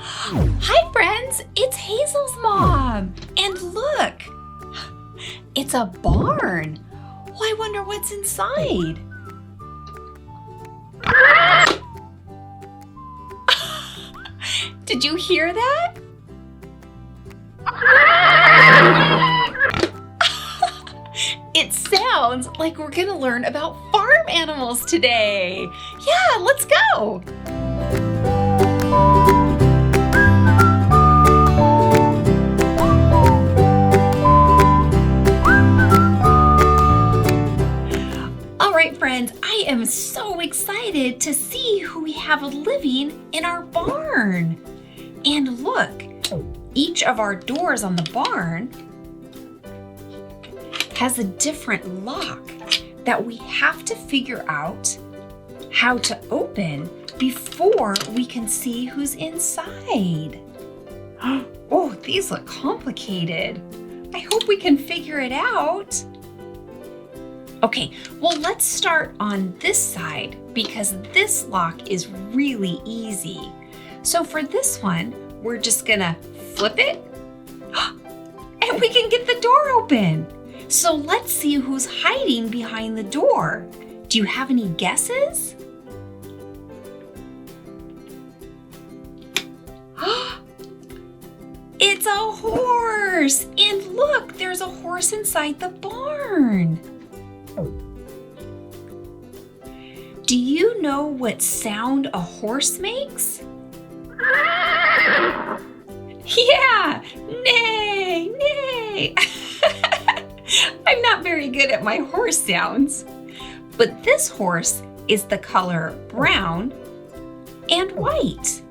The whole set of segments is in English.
Hi friends, it's Hazel's mom. And look, it's a barn. Oh, I wonder what's inside. Did you hear that? It sounds like we're gonna learn about farm animals today. Yeah, let's go. All right, friends, I am so excited to see who we have living in our barn. And look, each of our doors on the barn has a different lock that we have to figure out how to open before we can see who's inside. Oh, these look complicated. I hope we can figure it out. Okay, well, let's start on this side because this lock is really easy. So for this one, we're just gonna flip it and we can get the door open. So let's see who's hiding behind the door. Do you have any guesses? It's a horse! And look, there's a horse inside the barn. Do you know what sound a horse makes? Yeah! Neigh! Neigh! I'm not very good at my horse sounds, but this horse is the color brown and white.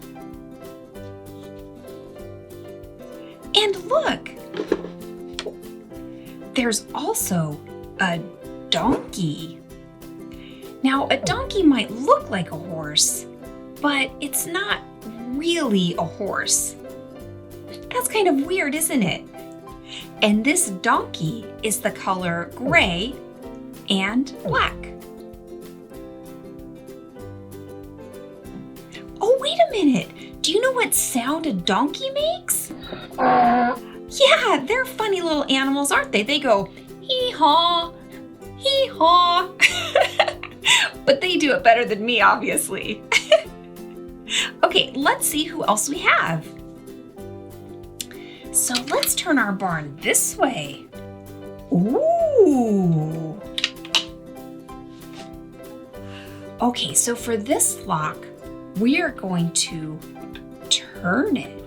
And look, there's also a donkey. Now, a donkey might look like a horse, but it's not really a horse. That's kind of weird, isn't it? And this donkey is the color gray and black. Oh, wait a minute. Do you know what sound a donkey makes? Yeah, they're funny little animals, aren't they? They go hee-haw, hee-haw. But they do it better than me, obviously. Okay, let's see who else we have. So let's turn our barn this way. Ooh. Okay, so for this lock, we are going to turn it.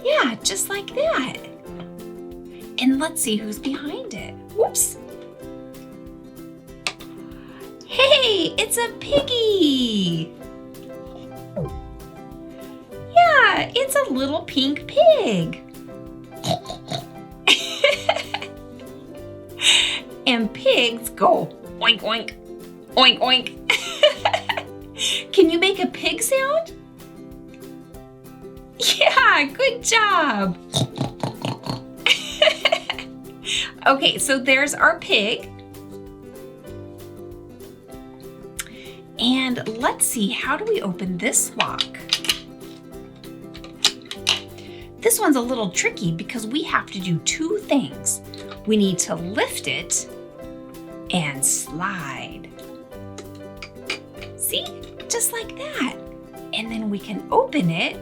Yeah, just like that. And let's see who's behind it. Whoops. Hey, it's a piggy. Yeah, it's a little pink pig. And pigs go oink, oink, oink, oink. Can you make a pig sound? Yeah, good job. Okay, so there's our pig. And let's see, how do we open this lock? This one's a little tricky because we have to do two things. We need to lift it and slide. See? Just like that. And then we can open it.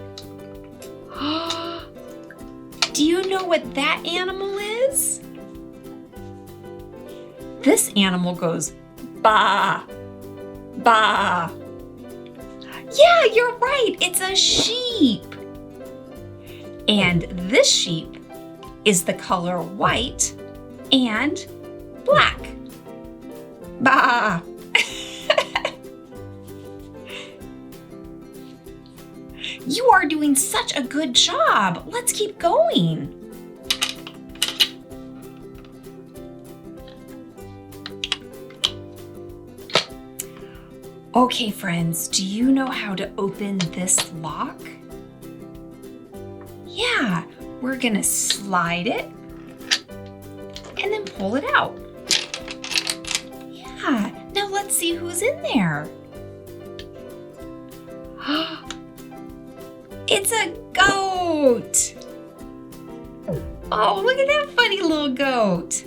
Do you know what that animal is? This animal goes ba, ba. Yeah, you're right. It's a sheep. And this sheep is the color white and black. Bah! You are doing such a good job. Let's keep going. Okay, friends, do you know how to open this lock? Yeah, we're gonna slide it and then pull it out. Yeah, now let's see who's in there. It's a goat. Oh, look at that funny little goat.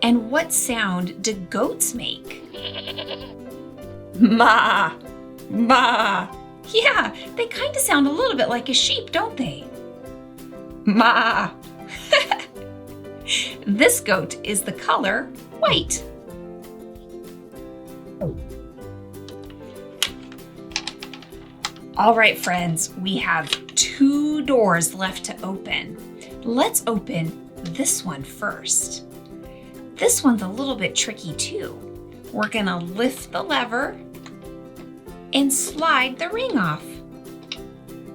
And what sound do goats make? Ma, ma. Yeah, they kind of sound a little bit like a sheep, don't they? Ma. This goat is the color white. All right, friends, we have 2 doors left to open. Let's open this one first. This one's a little bit tricky too. We're gonna lift the lever and slide the ring off.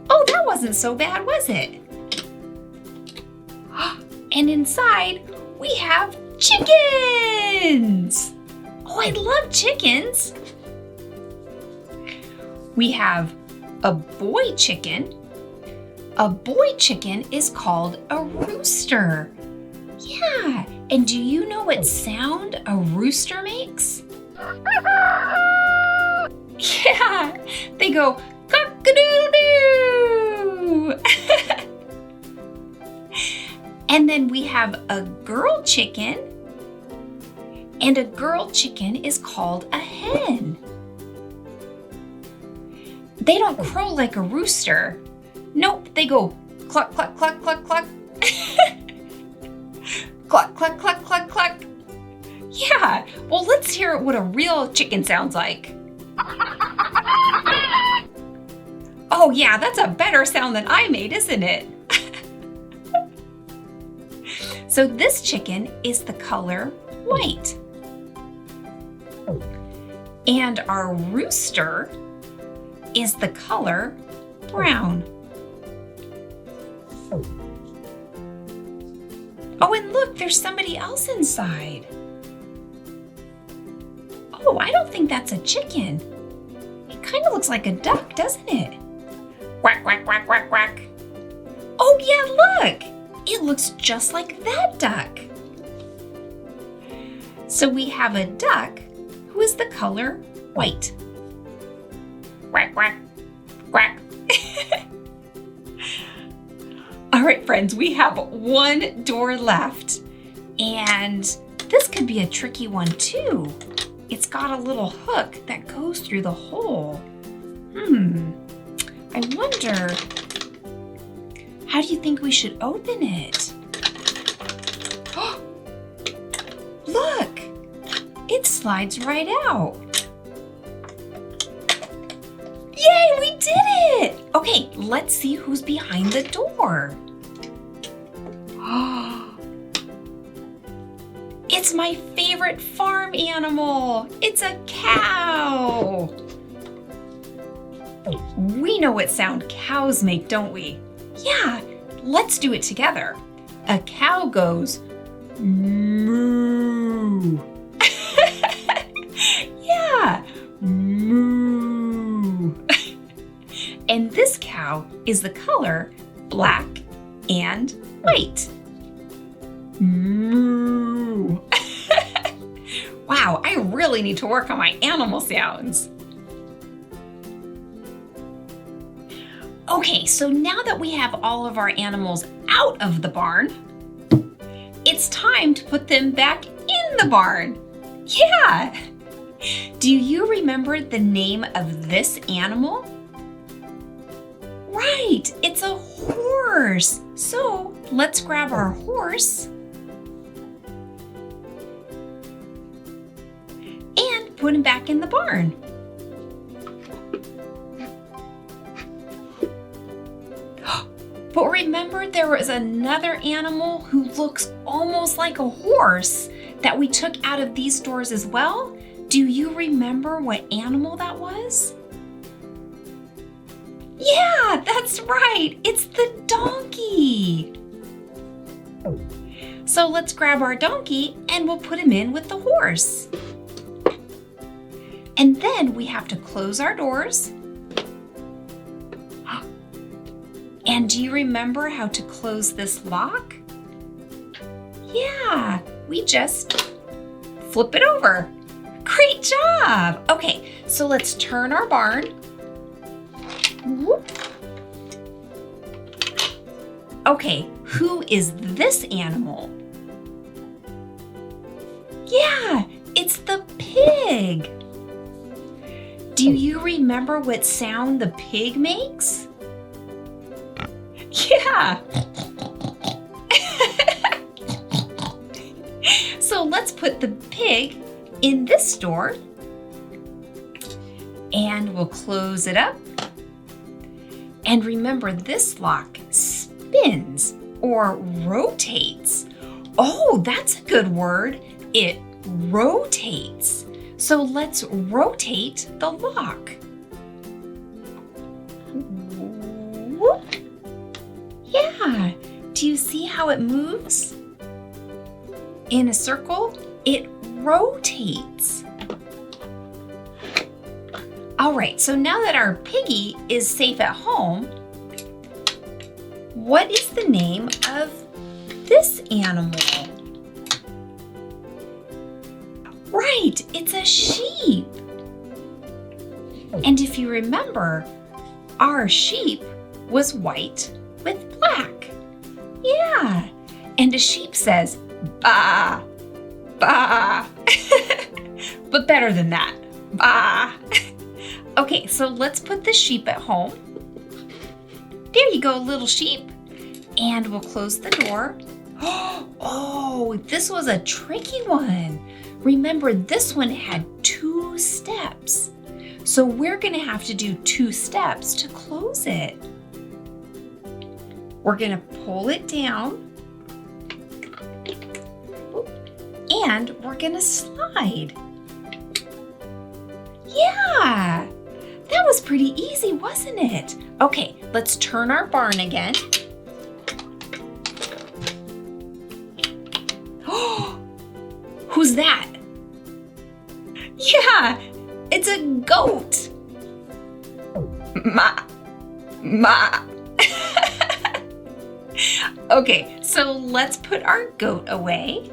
Oh, that wasn't so bad, was it? And inside, we have chickens! Oh, I love chickens! We have a boy chicken. A boy chicken is called a rooster. Yeah, and do you know what sound a rooster makes? Yeah, they go cock-a-doodle-doo. And then we have a girl chicken, and a girl chicken is called a hen. They don't crow like a rooster. Nope, they go cluck, cluck, cluck, cluck, cluck. Cluck, cluck, cluck, cluck, cluck. Yeah, well, let's hear what a real chicken sounds like. Oh yeah, that's a better sound than I made, isn't it? So this chicken is the color white. And our rooster is the color brown. Oh, and look, there's somebody else inside. Oh, I don't think that's a chicken. It kind of looks like a duck, doesn't it? Quack, quack, quack, quack, quack. Oh yeah, look! It looks just like that duck. So we have a duck who is the color white. Quack, quack, quack. All right, friends, we have 1 door left. And this could be a tricky one too. It's got a little hook that goes through the hole. I wonder, how do you think we should open it? Look, it slides right out. Yay, we did it! Okay, let's see who's behind the door. It's my favorite farm animal. It's a cow. We know what sound cows make, don't we? Yeah, let's do it together. A cow goes moo. Yeah, moo. And this cow is the color black and white. Moo. Wow, I really need to work on my animal sounds. Okay, so now that we have all of our animals out of the barn, it's time to put them back in the barn. Yeah! Do you remember the name of this animal? Right, it's a horse. So let's grab our horse and put him back in the barn. But remember, there was another animal who looks almost like a horse that we took out of these doors as well. Do you remember what animal that was? Yeah, that's right. It's the donkey. So let's grab our donkey and we'll put him in with the horse. And then we have to close our doors. And do you remember how to close this lock? Yeah, we just flip it over. Great job. Okay, so let's turn our barn. Whoop. Okay, who is this animal? Yeah, it's the pig. Do you remember what sound the pig makes? Yeah. So let's put the pig in this door and we'll close it up. And remember, this lock spins or rotates. Oh, that's a good word. It rotates. So let's rotate the lock. Whoop. Yeah, do you see how it moves? In a circle, it rotates. All right, so now that our piggy is safe at home, what is the name of this animal? Right, it's a sheep. And if you remember, our sheep was white with black. Yeah, and a sheep says, "Baa, baa." But better than that, baa. Okay, so let's put the sheep at home. There you go, little sheep. And we'll close the door. Oh, this was a tricky one. Remember, this one had 2 steps. So we're gonna have to do 2 steps to close it. We're gonna pull it down. And we're gonna slide. Yeah, that was pretty easy, wasn't it? Okay, let's turn our barn again. Who's that? Yeah, it's a goat. Ma, ma. Okay, so let's put our goat away.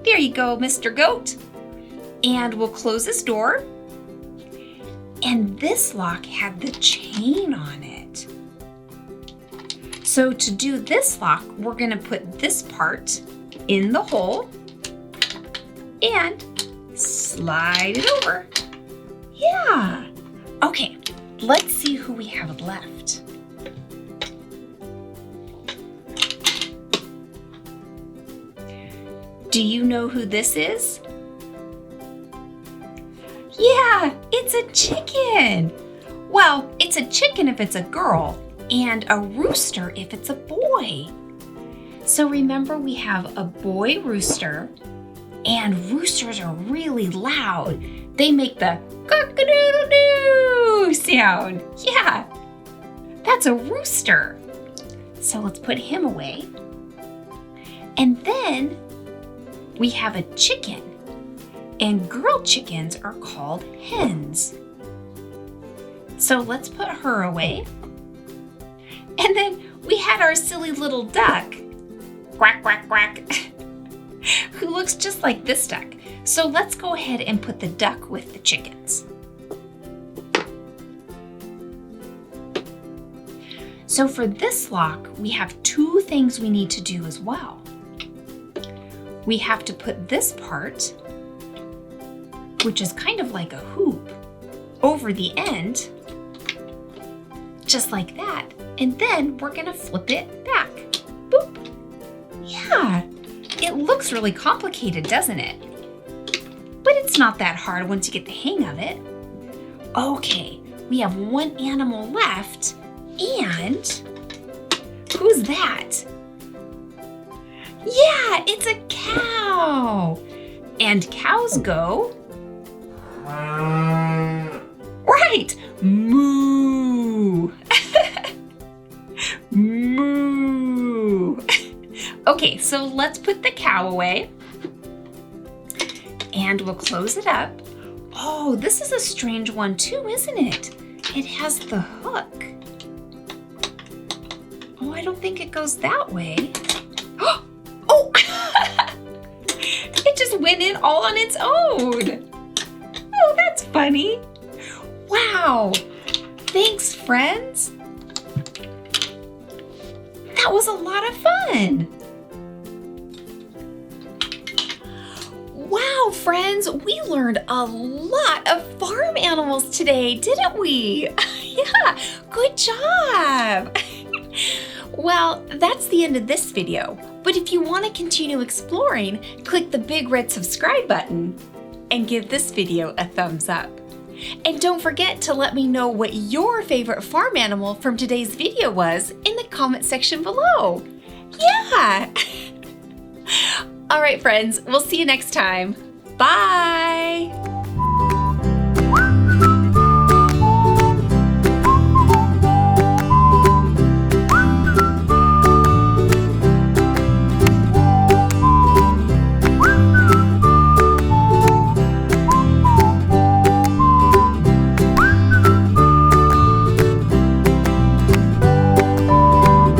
There you go, Mr. Goat. And we'll close this door. And this lock had the chain on it. So to do this lock, we're gonna put this part in the hole and slide it over. Yeah. Okay, let's see who we have left. Do you know who this is? Yeah, it's a chicken. Well, it's a chicken if it's a girl and a rooster if it's a boy. So remember, we have a boy rooster, and roosters are really loud. They make the cock-a-doodle-doo sound. Yeah, that's a rooster. So let's put him away. And then we have a chicken, and girl chickens are called hens. So let's put her away. And then we had our silly little duck, quack, quack, quack, who looks just like this duck. So let's go ahead and put the duck with the chickens. So for this lock, we have 2 things we need to do as well. We have to put this part, which is kind of like a hoop, over the end, just like that. And then we're gonna flip it back. Boop. Yeah, it looks really complicated, doesn't it? But it's not that hard once you get the hang of it. Okay, we have 1 animal left, and who's that? Yeah, it's a cow. And cows go, right, moo. Moo. Okay, so let's put the cow away. And we'll close it up. Oh, this is a strange one too, isn't it? It has the hook. Oh, I don't think it goes that way. Oh! It just went in all on its own. Oh, that's funny. Wow. Thanks, friends. That was a lot of fun. Wow, friends, we learned a lot of farm animals today, didn't we? Yeah, good job. Well, that's the end of this video, but if you want to continue exploring, click the big red subscribe button and give this video a thumbs up. And don't forget to let me know what your favorite farm animal from today's video was in the comment section below. Yeah! All right, friends, we'll see you next time. Bye!